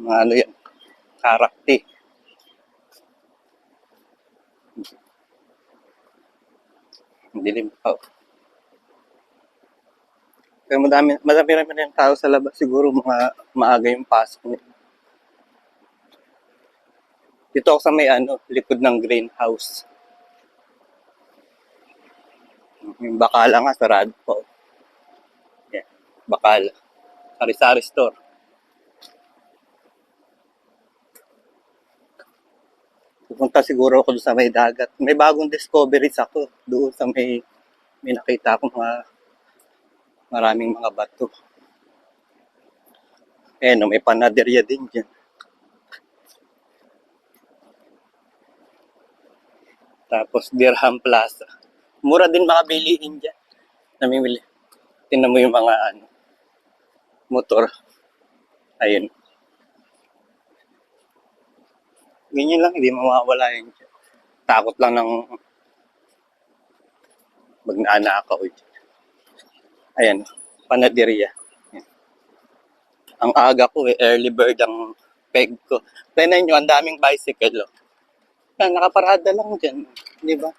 Mga ano yan, karakti. Dilim pa. Kaya madami rin tao sa labas. Siguro mga maaga yung pasok nila. Dito ako sa may likod ng greenhouse. Yung bakala nga, sarado po. Yeah, bakala. Sari-sari store. Pupunta siguro ako doon sa may dagat. May bagong discoveries ako doon sa may nakita akong maraming mga bato. No, may panaderya din dyan. Tapos Dirham Plaza. Mura din mga bilihin dyan. Namimili. Tingnan mo yung mga motor. Ayun. Ganyan lang, hindi mawawala yun dyan. Takot lang ng magnanakaw dyan. Ayan, panaderya. Ang aga ko early bird ang peg ko. Tignan nyo, ang daming bicycle. Yan, nakaparada lang dyan. Di ba?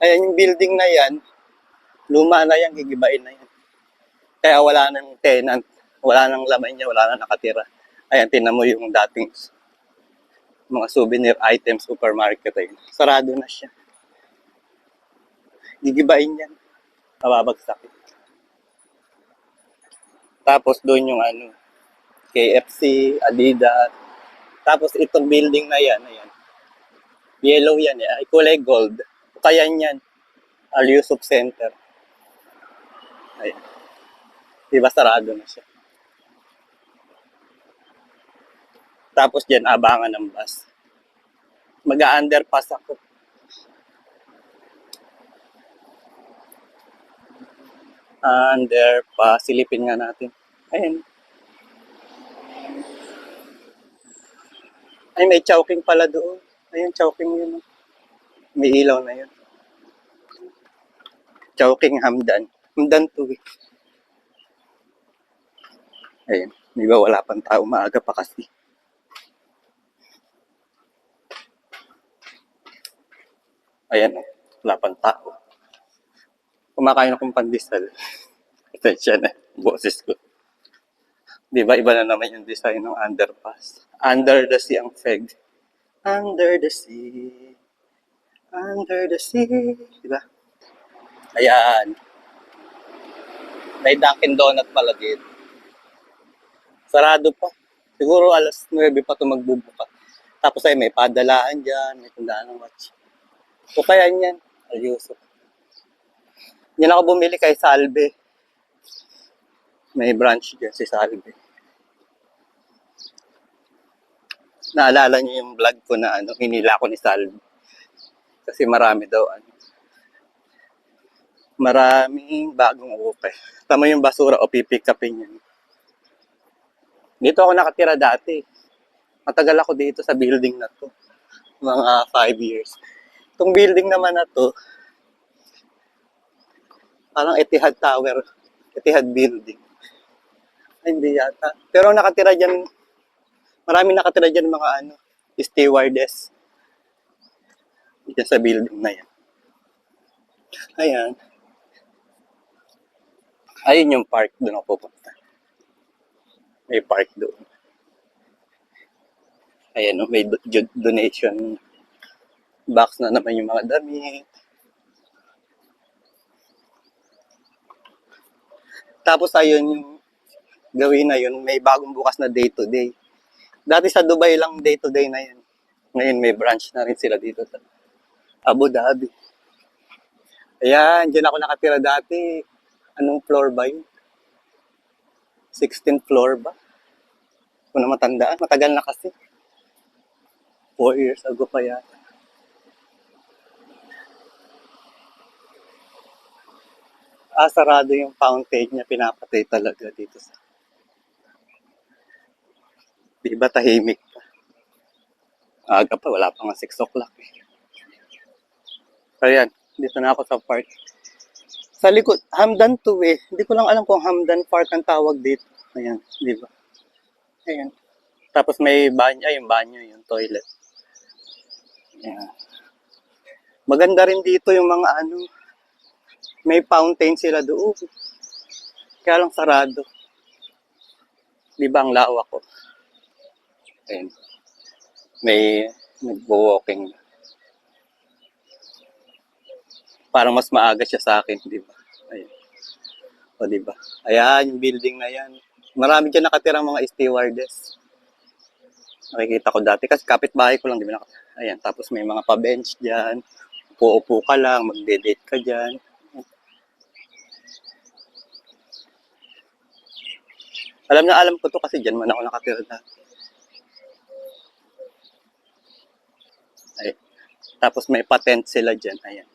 Ayan yung building na yan. Luma na yan, gigibain na yan. Kaya wala nang tenant. Wala nang laman niya, wala nang nakatira. Ayan, tinan mo yung dating mga souvenir items supermarket. Ayun. Sarado na siya. Gigibain yan. Mababagsak. Tapos doon yung KFC, Adidas. Tapos itong building na yan, ayan. Yellow yan eh. Ay, kulay gold. Kaya yan. Al Yusuf Center. Ayan. Diba sarado na siya. Tapos dyan, abangan ng bus. Mag-underpass ako. Underpass. Silipin nga natin. Ayan. Ay, may Chowking pala doon. Ayun, Chowking yun. May ilaw na yun. Chowking Hamdan. Hamdan to eh. Ayun. Di ba wala pang tao? Maaga pa kasi. Ayan. Wala pang tao. Kumakain akong pandesal. Atensya na. Boses ko. Di ba iba na naman yung design ng underpass. Under the sea ang feg. Under the sea. Under the sea. Di ba? Ayan. May Dunkin Donut pala dito. Sarado pa. Siguro alas 9 pa ito magbubuka. Tapos ay may padalaan dyan. May tandaan ng watch. O kaya yan. Al Yusuf. Yan ako bumili kay Salve. May branch dyan si Salve. Naalala niyo yung vlog ko na hinila ko ni Salve. Kasi marami daw maraming bagong upe. Tama yung basura o pipick upin yan. Dito ako nakatira dati. Matagal ako dito sa building na to. Mga 5 years. Itong building naman na to, parang Etihad Tower. Etihad Building. Ay, hindi yata. Pero nakatira dyan, maraming nakatira dyan mga stewardess. Dyan sa building na yan. Ayan. Ayun yung park doon ako pupunta. May park doon. Ayan, may donation box na naman yung mga damit. Tapos ayun yung gawin na yun, may bagong bukas na day to day. Dati sa Dubai lang day to day na yan. Ngayon may branch na rin sila dito sa Abu Dhabi. Ayan, dyan ako nakatira dati. Anong floor ba yun? 16th floor ba? Kung na matandaan, matagal na kasi. 4 years ago pa yata. Sarado yung fountain niya, pinapatay talaga dito sa... Di ba tahimik pa? Aga pa, wala pa nga 6 o'clock eh. Ayan, dito na ako sa park. Sa likod, Hamdan to eh. Hindi ko lang alam kung Hamdan Park ang tawag dito. Ayan, di ba? Ayan. Tapos may banyo, ay, yung banyo, yung toilet. Ayan. Maganda rin dito yung mga ano, may fountain sila doon. Kaya lang sarado. Di ba ang lawak ko? Ayan. May nagbo-walking. Parang mas maaga siya sa akin, di ba? Ayan. O, di ba? Ayan, yung building na yan. Marami dyan nakatirang mga stewardess. Nakikita ko dati kasi kapitbahay ko lang, di ba? Ayan, tapos may mga pa-bench dyan. Upo-upo ka lang, magde-date ka dyan. Alam ko to kasi dyan man ako nakatira dati. Ayan. Tapos may patent sila dyan. Ayan.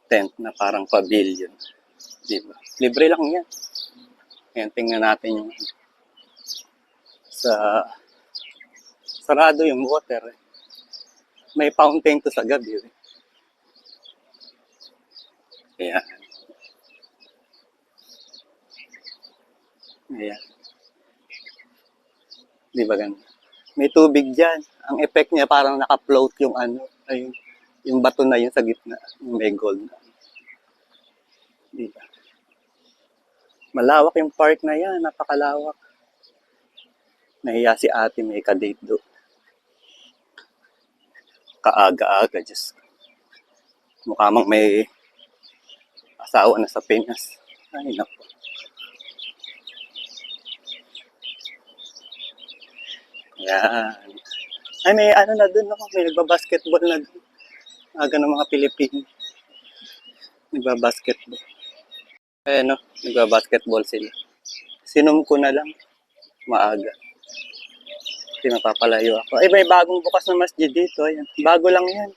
Tent na parang pavilion. Di ba? Libre lang yan. Ayan, tingnan natin yung sa sarado yung water. May fountain to sa gabi. Ayan. Ayan. Di ba ganun? May tubig dyan. Ang effect niya parang naka-float yung ano, ay, yung bato na yun sa gitna. Yung may gold na. Di ba? Malawak yung park na yan. Napakalawak. Nahiya si ate may kadate do. Kaaga-aga. Diyos. Mukha mang may asawa na sa Pinas. Ay, naku. Yan. Ay, may ano na dun ako. May nagbabasketball na dun. Aga ng mga Pilipino. Nagbabasketball. Eh, no? Nagbabasketball sila. Sinom ko na lang. Maaga. Hindi mapapalayo ako. Ay, may bagong bukas na masjid dito. Ayan. Bago lang yan.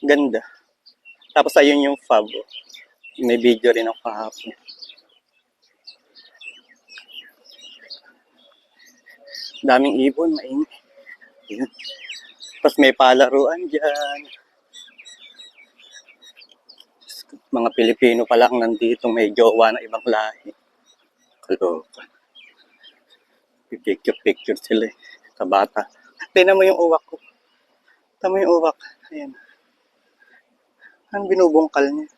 Ganda. Tapos ayun yung FAB. May video rin ako kahapon. Daming ibon, mainit. Ayan. Tapos may palaruan dyan. Mga Pilipino pa lang nandito, may jowa na ibang lahi. Kaloka. Picture-picture sila eh, sa bata. Tingnan mo yung uwak ko. Tingnan mo yung uwak. Ayan. Ang binubungkal niya.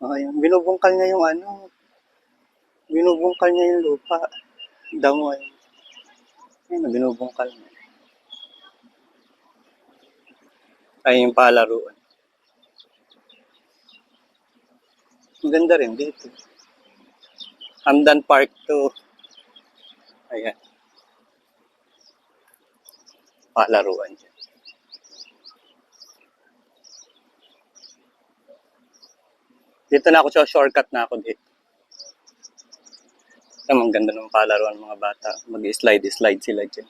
Ayan. Binubungkal niya yung ano. Binubungkal niya yung lupa. Damo ay. Ayan, binubungkal niya. Ay, yung palaruan. Ang ganda rin dito. Hamdan Park to. Ayan. Palaruan dyan. Dito na ako sa shortcut na ako dito. Ang ganda ng palaruan ng mga bata. Mag-slide sila dyan.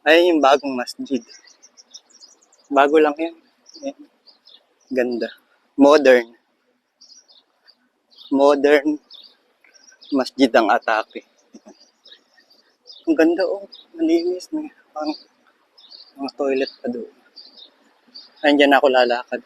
Ayun yung bagong masjid. Bago lang yan. Ayan. Ganda. Modern. Modern masjid ang atake. Ang ganda oh. Malinis. May pang mga toilet pa doon. Ayun dyan ako lalakad.